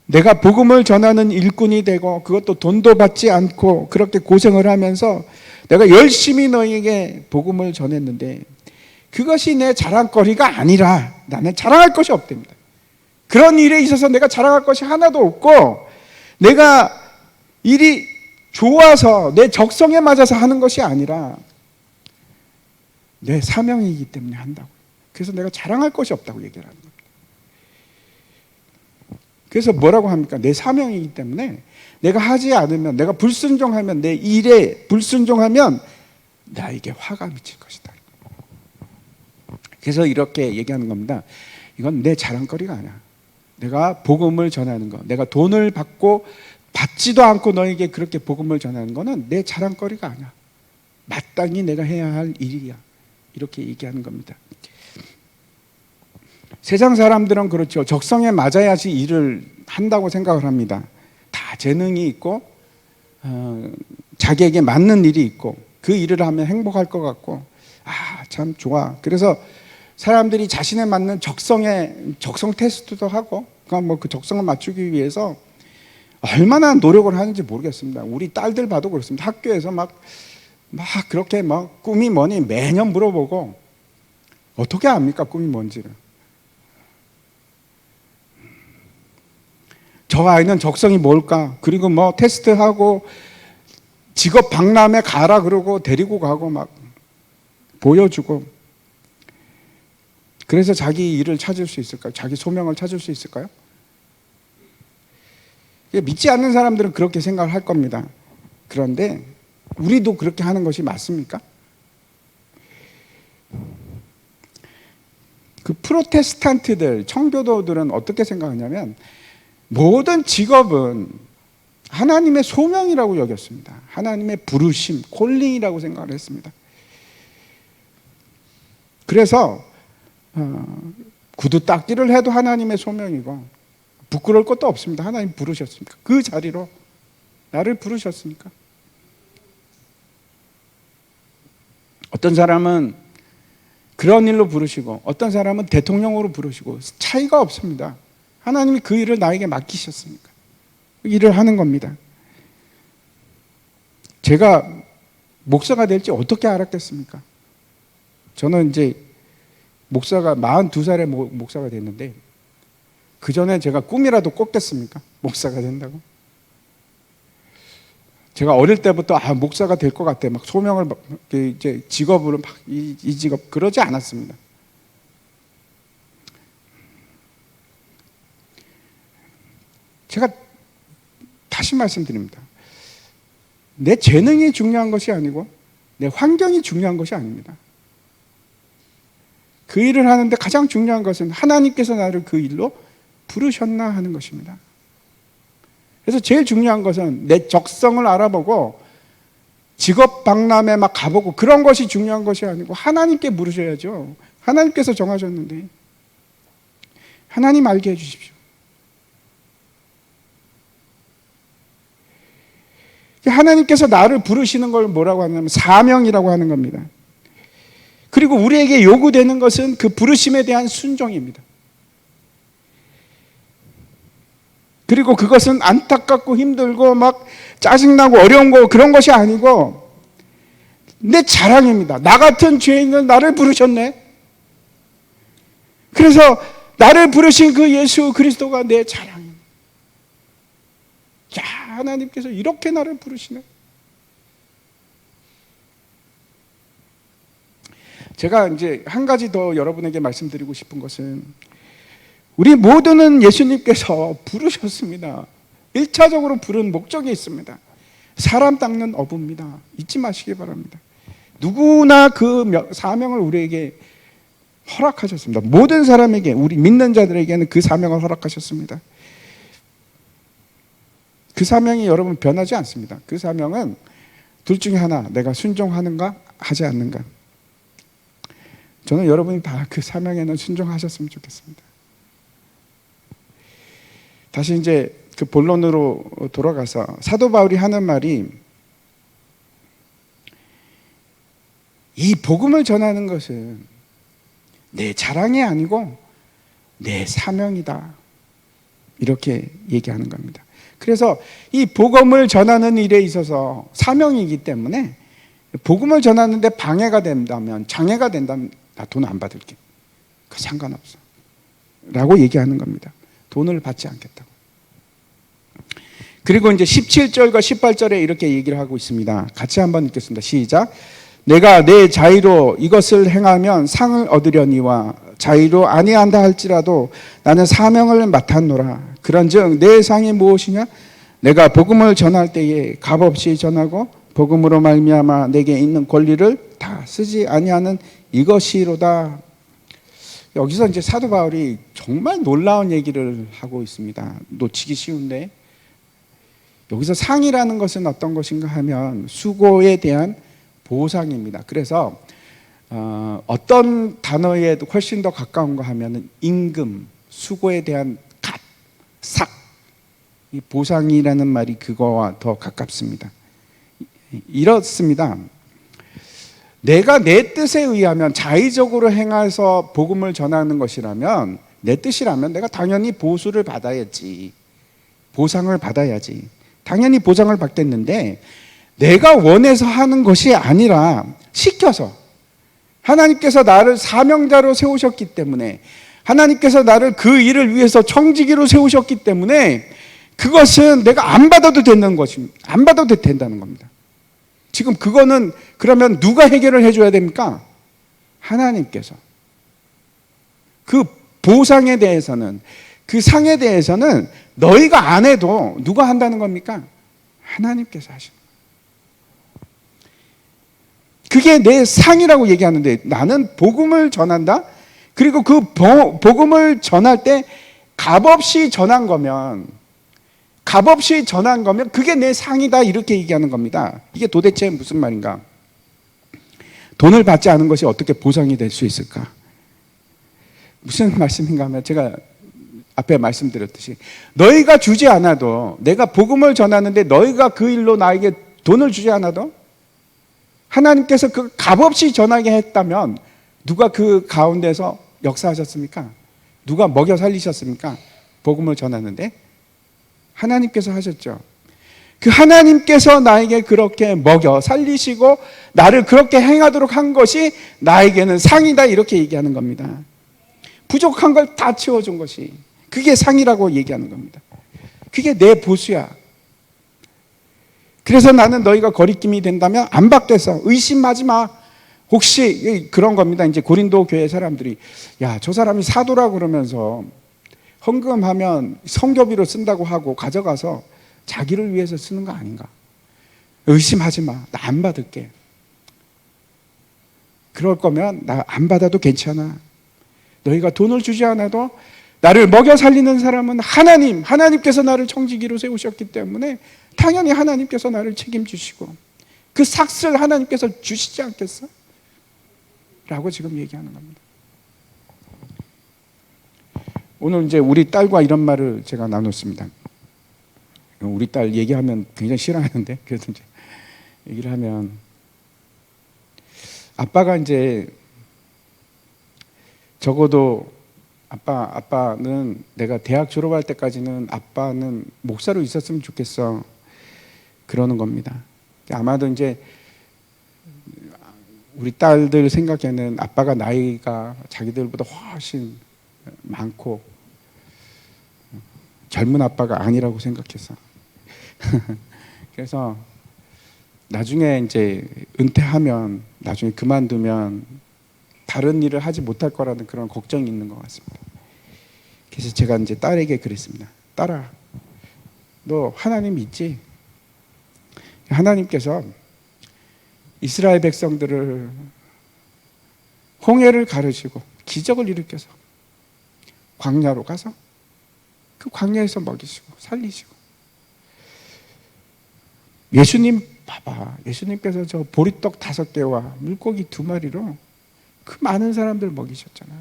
내가 복음을 전하는 일꾼이 되고 그것도 돈도 받지 않고 그렇게 고생을 하면서 내가 열심히 너희에게 복음을 전했는데 그것이 내 자랑거리가 아니라 나는 자랑할 것이 없답니다. 그런 일에 있어서 내가 자랑할 것이 하나도 없고 내가 일이 좋아서 내 적성에 맞아서 하는 것이 아니라 내 사명이기 때문에 한다고. 그래서 내가 자랑할 것이 없다고 얘기를 하는 겁니다. 그래서 뭐라고 합니까? 내 사명이기 때문에 내가 하지 않으면, 내가 불순종하면, 내 일에 불순종하면 나에게 화가 미칠 것이다. 그래서 이렇게 얘기하는 겁니다. 이건 내 자랑거리가 아니야. 내가 복음을 전하는 거, 내가 돈을 받지도 않고 너에게 그렇게 복음을 전하는 거는 내 자랑거리가 아니야. 마땅히 내가 해야 할 일이야. 이렇게 얘기하는 겁니다. 세상 사람들은 그렇죠. 적성에 맞아야지 일을 한다고 생각을 합니다. 다 재능이 있고 자기에게 맞는 일이 있고 그 일을 하면 행복할 것 같고 참 좋아. 그래서 사람들이 자신에 맞는 적성 테스트도 하고 그러니까 그 적성을 맞추기 위해서 얼마나 노력을 하는지 모르겠습니다. 우리 딸들 봐도 그렇습니다. 학교에서 막 그렇게 꿈이 뭐니 매년 물어보고 어떻게 압니까? 꿈이 뭔지를. 저 아이는 적성이 뭘까? 그리고 테스트하고 직업 박람회 가라 그러고 데리고 가고 막 보여주고. 그래서 자기 일을 찾을 수 있을까요? 자기 소명을 찾을 수 있을까요? 믿지 않는 사람들은 그렇게 생각을 할 겁니다. 그런데 우리도 그렇게 하는 것이 맞습니까? 그 프로테스탄트들, 청교도들은 어떻게 생각하냐면 모든 직업은 하나님의 소명이라고 여겼습니다. 하나님의 부르심, 콜링이라고 생각을 했습니다. 그래서 구두 닦기를 해도 하나님의 소명이고 부끄러울 것도 없습니다. 하나님 부르셨으니까. 그 자리로 나를 부르셨으니까. 어떤 사람은 그런 일로 부르시고 어떤 사람은 대통령으로 부르시고 차이가 없습니다. 하나님이 그 일을 나에게 맡기셨으니까 그 일을 하는 겁니다. 제가 목사가 될지 어떻게 알았겠습니까? 저는 이제 목사가 42살에 목사가 됐는데 그 전에 제가 꿈이라도 꿨겠습니까? 목사가 된다고? 제가 어릴 때부터 목사가 될 것 같아. 막 소명을 이제 직업으로 이 직업 그러지 않았습니다. 제가 다시 말씀드립니다. 내 재능이 중요한 것이 아니고 내 환경이 중요한 것이 아닙니다. 그 일을 하는데 가장 중요한 것은 하나님께서 나를 그 일로 부르셨나 하는 것입니다. 그래서 제일 중요한 것은 내 적성을 알아보고 직업 박람회 막 가보고 그런 것이 중요한 것이 아니고 하나님께 물으셔야죠. 하나님께서 정하셨는데 하나님 알게 해주십시오. 하나님께서 나를 부르시는 걸 뭐라고 하냐면 사명이라고 하는 겁니다. 그리고 우리에게 요구되는 것은 그 부르심에 대한 순종입니다. 그리고 그것은 안타깝고 힘들고 막 짜증나고 어려운 거 그런 것이 아니고 내 자랑입니다. 나 같은 죄인은 나를 부르셨네. 그래서 나를 부르신 그 예수 그리스도가 내 자랑입니다. 야, 하나님께서 이렇게 나를 부르시네. 제가 이제 한 가지 더 여러분에게 말씀드리고 싶은 것은 우리 모두는 예수님께서 부르셨습니다. 1차적으로 부른 목적이 있습니다. 사람 닦는 어부입니다. 잊지 마시기 바랍니다. 누구나 그 사명을 우리에게 허락하셨습니다. 모든 사람에게, 우리 믿는 자들에게는 그 사명을 허락하셨습니다. 그 사명이 여러분 변하지 않습니다. 그 사명은 둘 중에 하나, 내가 순종하는가 하지 않는가. 저는 여러분이 다 그 사명에는 순종하셨으면 좋겠습니다. 다시 이제 그 본론으로 돌아가서 사도 바울이 하는 말이 이 복음을 전하는 것은 내 자랑이 아니고 내 사명이다. 이렇게 얘기하는 겁니다. 그래서 이 복음을 전하는 일에 있어서 사명이기 때문에 복음을 전하는데 방해가 된다면, 장애가 된다면 나 돈 안 받을게. 그 상관없어. 라고 얘기하는 겁니다. 돈을 받지 않겠다고. 그리고 이제 17절과 18절에 이렇게 얘기를 하고 있습니다. 같이 한번 읽겠습니다. 시작. 내가 내 자의로 이것을 행하면 상을 얻으려니와 자의로 아니한다 할지라도 나는 사명을 맡았노라. 그런즉 내 상이 무엇이냐? 내가 복음을 전할 때에 값없이 전하고 복음으로 말미암아 내게 있는 권리를 다 쓰지 아니하는 이것이로다. 여기서 이제 사도 바울이 정말 놀라운 얘기를 하고 있습니다. 놓치기 쉬운데, 여기서 상이라는 것은 어떤 것인가 하면 수고에 대한 보상입니다. 그래서 어떤 단어에 훨씬 더 가까운가 하면 임금, 수고에 대한 값, 삭, 이 보상이라는 말이 그거와 더 가깝습니다. 이렇습니다. 내가 내 뜻에 의하면 자의적으로 행해서 복음을 전하는 것이라면, 내 뜻이라면 내가 당연히 보수를 받아야지, 보상을 받아야지, 당연히 보상을 받겠는데, 내가 원해서 하는 것이 아니라 시켜서, 하나님께서 나를 사명자로 세우셨기 때문에, 하나님께서 나를 그 일을 위해서 청지기로 세우셨기 때문에 그것은 내가 안 받아도 되는 것입니다. 안 받아도 된다는 겁니다. 지금 그거는 그러면 누가 해결을 해줘야 됩니까? 하나님께서. 그 보상에 대해서는, 그 상에 대해서는 너희가 안 해도 누가 한다는 겁니까? 하나님께서 하시는 거예요. 그게 내 상이라고 얘기하는데, 나는 복음을 전한다? 그리고 그 복음을 전할 때 값없이 전한 거면, 그게 내 상이다, 이렇게 얘기하는 겁니다. 이게 도대체 무슨 말인가? 돈을 받지 않은 것이 어떻게 보상이 될 수 있을까? 무슨 말씀인가 하면, 제가 앞에 말씀드렸듯이 너희가 주지 않아도, 내가 복음을 전하는데 너희가 그 일로 나에게 돈을 주지 않아도 하나님께서 그 값없이 전하게 했다면 누가 그 가운데서 역사하셨습니까? 누가 먹여 살리셨습니까? 복음을 전하는데 하나님께서 하셨죠. 그 하나님께서 나에게 그렇게 먹여 살리시고 나를 그렇게 행하도록 한 것이 나에게는 상이다, 이렇게 얘기하는 겁니다. 부족한 걸 다 채워준 것이, 그게 상이라고 얘기하는 겁니다. 그게 내 보수야. 그래서 나는 너희가 거리낌이 된다면 안 받겠어. 의심하지 마. 혹시 그런 겁니다. 이제 고린도 교회 사람들이, 야, 저 사람이 사도라 그러면서 헌금하면 성교비로 쓴다고 하고 가져가서 자기를 위해서 쓰는 거 아닌가? 의심하지 마. 나 안 받을게. 그럴 거면 나 안 받아도 괜찮아. 너희가 돈을 주지 않아도 나를 먹여 살리는 사람은 하나님께서 나를 청지기로 세우셨기 때문에 당연히 하나님께서 나를 책임지시고 그 삭슬 하나님께서 주시지 않겠어? 라고 지금 얘기하는 겁니다. 오늘 이제 우리 딸과 이런 말을 제가 나눴습니다. 우리 딸 얘기하면 굉장히 싫어하는데, 그래도 이제 얘기를 하면, 아빠가 이제 적어도 아빠는 내가 대학 졸업할 때까지는 아빠는 목사로 있었으면 좋겠어, 그러는 겁니다. 아마도 이제 우리 딸들 생각에는 아빠가 나이가 자기들보다 훨씬 많고 젊은 아빠가 아니라고 생각해서 그래서 나중에 이제 은퇴하면, 나중에 그만두면 다른 일을 하지 못할 거라는 그런 걱정이 있는 것 같습니다. 그래서 제가 이제 딸에게 그랬습니다. 딸아, 너 하나님 믿지? 하나님께서 이스라엘 백성들을 홍해를 가르시고 기적을 일으켜서 광야로 가서 그 광야에서 먹이시고 살리시고, 예수님 봐봐, 예수님께서 저 보리떡 5개와 물고기 2마리로 그 많은 사람들 먹이셨잖아.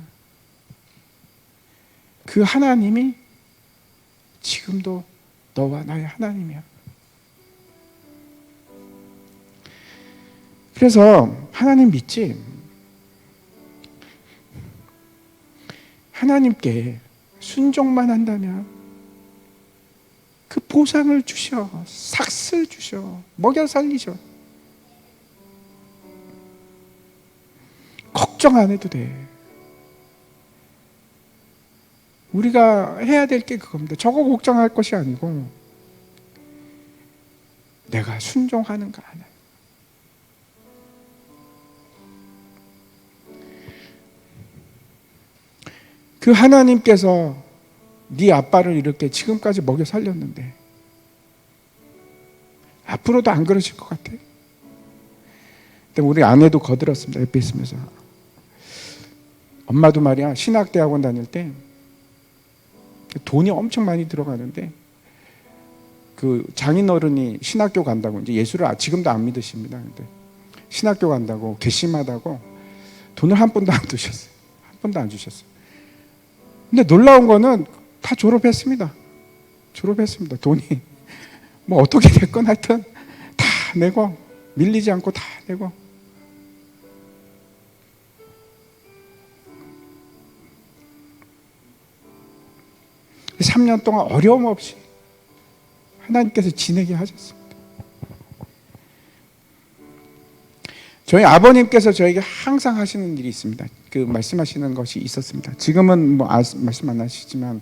그 하나님이 지금도 너와 나의 하나님이야. 그래서 하나님 믿지? 하나님께 순종만 한다면 그 보상을 주셔, 삭슬 주셔, 먹여 살리셔. 걱정 안 해도 돼. 우리가 해야 될 게 그겁니다. 저거 걱정할 것이 아니고 내가 순종하는가 안 하는가. 그 하나님께서 네 아빠를 이렇게 지금까지 먹여 살렸는데 앞으로도 안 그러실 것 같아? 근데 우리 아내도 거들었습니다. 옆에 있으면서. 엄마도 말이야, 신학대학원 다닐 때 돈이 엄청 많이 들어가는데 그 장인어른이 신학교 간다고, 이제 예수를 지금도 안 믿으십니다. 근데 신학교 간다고 괘씸하다고 돈을 한 푼도 안 주셨어요. 한 푼도 안 주셨어요. 근데 놀라운 거는 다 졸업했습니다. 졸업했습니다. 돈이 뭐 어떻게 됐건 하여튼 다 내고, 밀리지 않고 다 내고. 그 3년 동안 어려움 없이 하나님께서 지내게 하셨습니다. 저희 아버님께서 저에게 항상 하시는 일이 있습니다. 그 말씀하시는 것이 있었습니다. 지금은 뭐 말씀 안 하시지만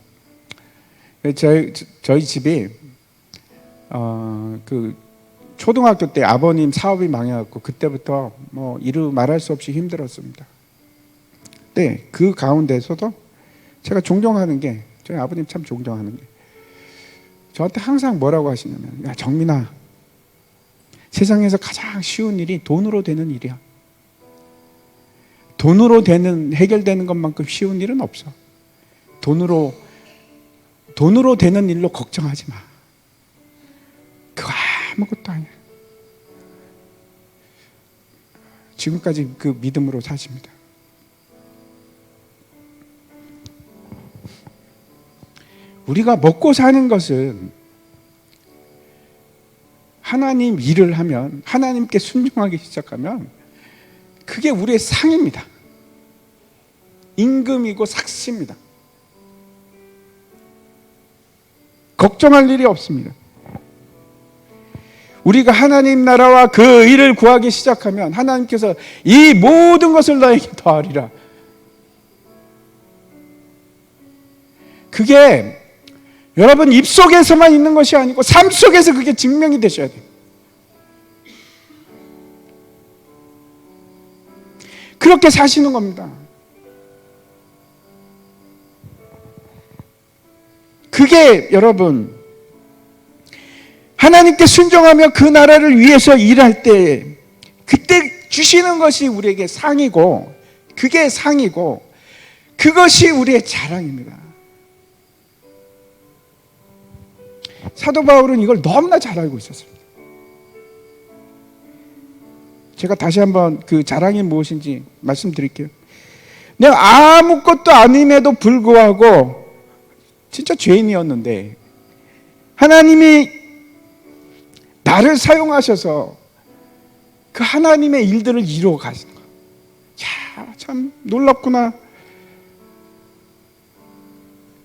저희 집이 그 초등학교 때 아버님 사업이 망해갖고 그때부터 뭐 이루 말할 수 없이 힘들었습니다. 네, 그 가운데서도 제가 존경하는 게, 저희 아버님 참 존경하는 게, 저한테 항상 뭐라고 하시냐면, 야 정민아, 세상에서 가장 쉬운 일이 돈으로 되는 일이야. 돈으로 해결되는 것만큼 쉬운 일은 없어. 돈으로 되는 일로 걱정하지 마. 그거 아무것도 아니야. 지금까지 그 믿음으로 사십니다. 우리가 먹고 사는 것은 하나님 일을 하면, 하나님께 순종하기 시작하면 그게 우리의 상입니다. 임금이고 삭시입니다. 걱정할 일이 없습니다. 우리가 하나님 나라와 그 일을 구하기 시작하면 하나님께서 이 모든 것을 너에게 더하리라. 그게 여러분 입속에서만 있는 것이 아니고 삶 속에서 그게 증명이 되셔야 돼요. 그렇게 사시는 겁니다. 그게 여러분, 하나님께 순종하며 그 나라를 위해서 일할 때 그때 주시는 것이 우리에게 상이고, 그게 상이고, 그것이 우리의 자랑입니다. 사도 바울은 이걸 너무나 잘 알고 있었습니다. 제가 다시 한번 그 자랑이 무엇인지 말씀드릴게요. 내가 아무것도 아님에도 불구하고 진짜 죄인이었는데 하나님이 나를 사용하셔서 그 하나님의 일들을 이루어 가시는 거예요. 야, 참 놀랍구나.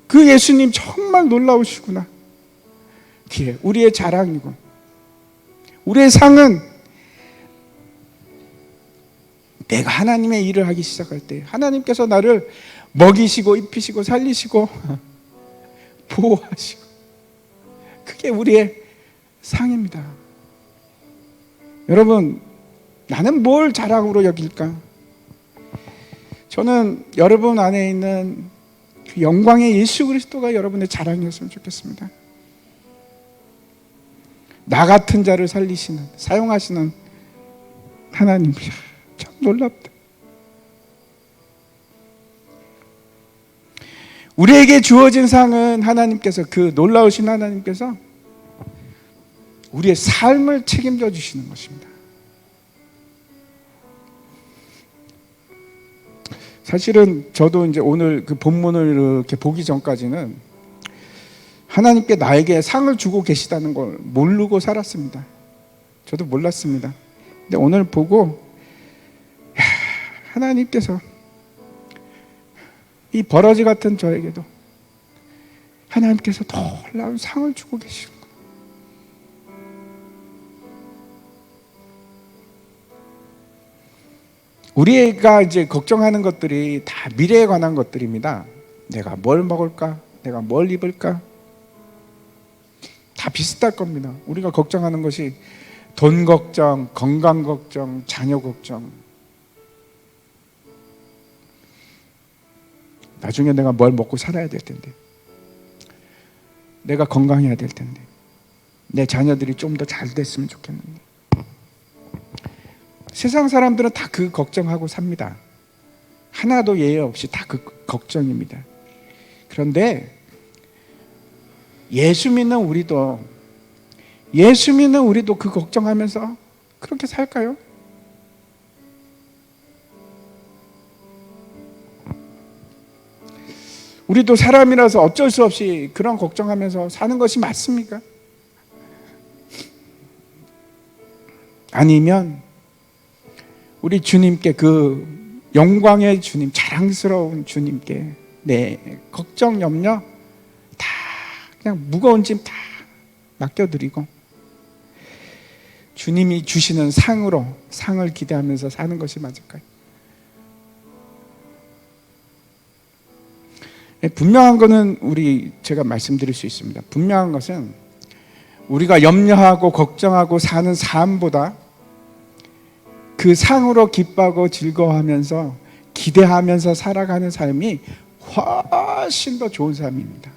그 예수님 정말 놀라우시구나. 그게 우리의 자랑이고, 우리의 상은 내가 하나님의 일을 하기 시작할 때 하나님께서 나를 먹이시고 입히시고 살리시고 보호하시고, 그게 우리의 상입니다. 여러분, 나는 뭘 자랑으로 여길까? 저는 여러분 안에 있는 그 영광의 예수 그리스도가 여러분의 자랑이었으면 좋겠습니다. 나 같은 자를 살리시는, 사용하시는 하나님, 참 놀랍다. 우리에게 주어진 상은 하나님께서, 그 놀라우신 하나님께서 우리의 삶을 책임져 주시는 것입니다. 사실은 저도 이제 오늘 그 본문을 이렇게 보기 전까지는 하나님께 나에게 상을 주고 계시다는 걸 모르고 살았습니다. 저도 몰랐습니다. 근데 오늘 보고, 하나님께서 이 버러지 같은 저에게도 하나님께서 놀라운 상을 주고 계시는 거예요. 우리가 이제 걱정하는 것들이 다 미래에 관한 것들입니다. 내가 뭘 먹을까? 내가 뭘 입을까? 다 비슷할 겁니다. 우리가 걱정하는 것이 돈 걱정, 건강 걱정, 자녀 걱정. 나중에 내가 뭘 먹고 살아야 될 텐데, 내가 건강해야 될 텐데, 내 자녀들이 좀 더 잘 됐으면 좋겠는데. 세상 사람들은 다 그 걱정하고 삽니다. 하나도 예외 없이 다 그 걱정입니다. 그런데 예수 믿는 우리도 그 걱정하면서 그렇게 살까요? 우리도 사람이라서 어쩔 수 없이 그런 걱정하면서 사는 것이 맞습니까? 아니면 우리 주님께, 그 영광의 주님, 자랑스러운 주님께 내 걱정, 염려 다 그냥 무거운 짐 다 맡겨드리고 주님이 주시는 상을 기대하면서 사는 것이 맞을까요? 분명한 것은 제가 말씀드릴 수 있습니다. 분명한 것은 우리가 염려하고 걱정하고 사는 삶보다 그 상으로 기뻐하고 즐거워하면서 기대하면서 살아가는 삶이 훨씬 더 좋은 삶입니다.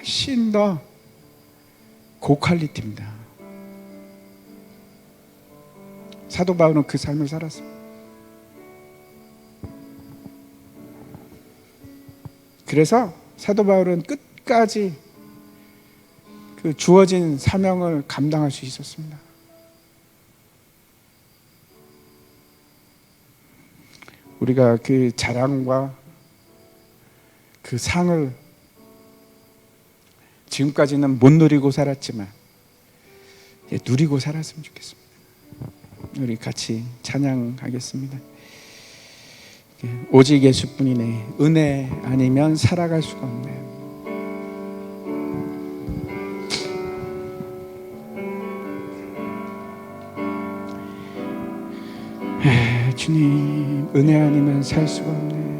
훨씬 더 고퀄리티입니다. 사도 바울은 그 삶을 살았습니다. 그래서 사도 바울은 끝까지 그 주어진 사명을 감당할 수 있었습니다. 우리가 그 자랑과 그 상을 지금까지는 못 누리고 살았지만 이제 누리고 살았으면 좋겠습니다. 우리 같이 찬양하겠습니다. 오직 예수뿐이네, 은혜 아니면 살아갈 수가 없네. 주님, 은혜 아니면 살 수가 없네.